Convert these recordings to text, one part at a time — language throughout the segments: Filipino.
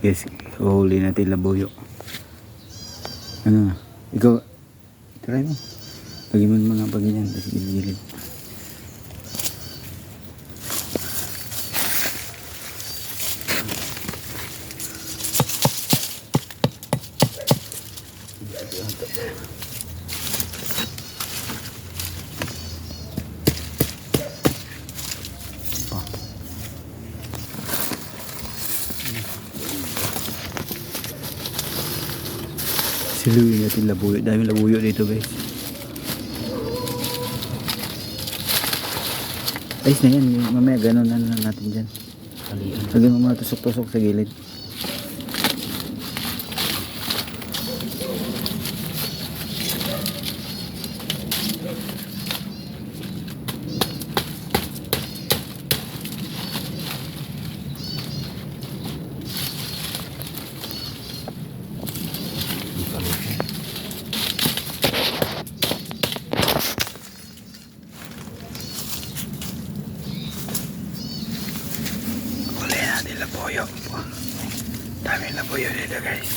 Yes, huli natin labuyo. Ano na? Ikaw, try mo. Pagiman mo nga pag ganyan. Tapos gilid-gilid. Siluin natin labuyo. Dami labuyo dito guys. Ayos na yan. Mamaya ganun na lang natin dyan. Lagyan mo mga tusok-tusok sa gilid. Labuyo. Dami labuyo dito guys.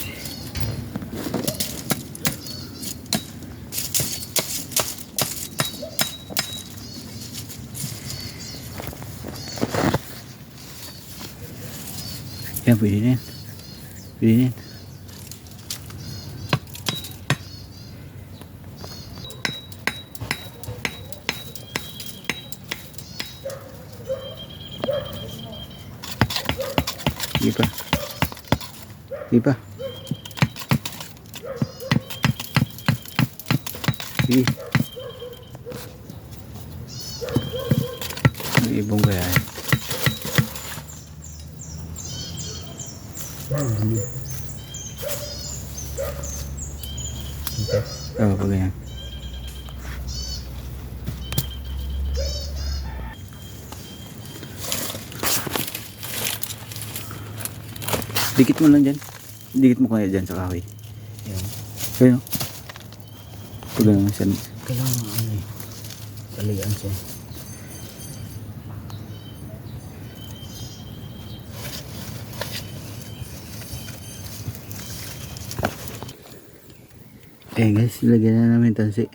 Yan, pwede na yan. Pwede na yan. Di pa. Di pa. Sige. May ibong kaya. Oo, pag ganyan. Dikit mo lang dyan. Dikit mo kaya dyan sa kahoy. Yan. Kaya no? Pag naman siya. Kailangan ano eh. Kalian siya. Eh guys, lagyan na namin tansi.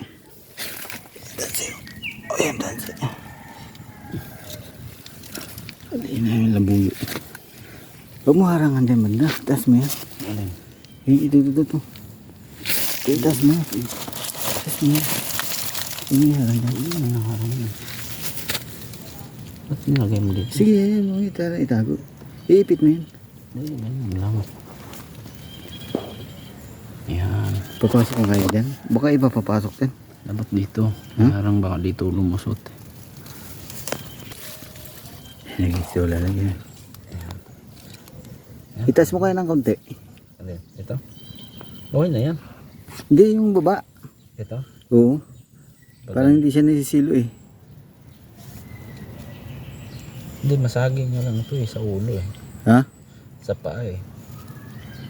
Tansi. O yan tansi. Lagyan namin labuyo. Huwag mo harangan dyan banda. Taas mo yan. Ano? Ito. Taas mo yan. Taas mo yan. Hindi harang dyan. Ano harang yan? Ba't nilagay mo dito? Sige, yan mo. Itago. Iipit mo yan. Hindi, malamat. Yan. Papasok mo kaya dyan. Baka iba papasok dyan. Dapat dito. Huh? Harang baka dito lumusot. Nagis, wala lang yan. Itaas mo kaya ng konti. Ano? Ito? Okay na yan. Hindi, yung baba. Ito? Oo. Parang hindi siya nasisilo eh. Hindi, masaging nga lang ito eh, sa ulo eh. Ha? Sa paa eh.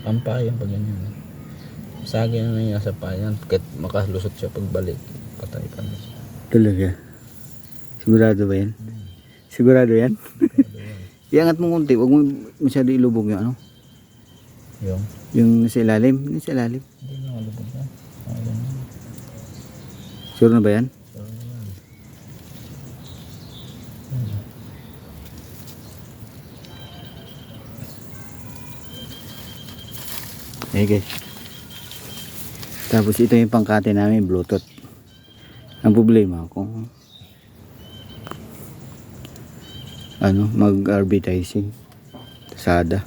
Pampaa yan pag ganyan eh. Masaging na niya sa paa yan. Kahit makalusot siya pagbalik. Patay pa na siya. Talaga. Sigurado ba yan? Sigurado yan? Iangat mo konti. Huwag mo masyado ilubog yung ano. Yung nasa ilalim. Nasa ilalim. Hindi na malubog yan. Ayan. Sure na ba yan? So, yan. Okay guys. Tapos ito yung pangkate namin, Bluetooth. Ang problema kung ano, mag-advertising. Sada.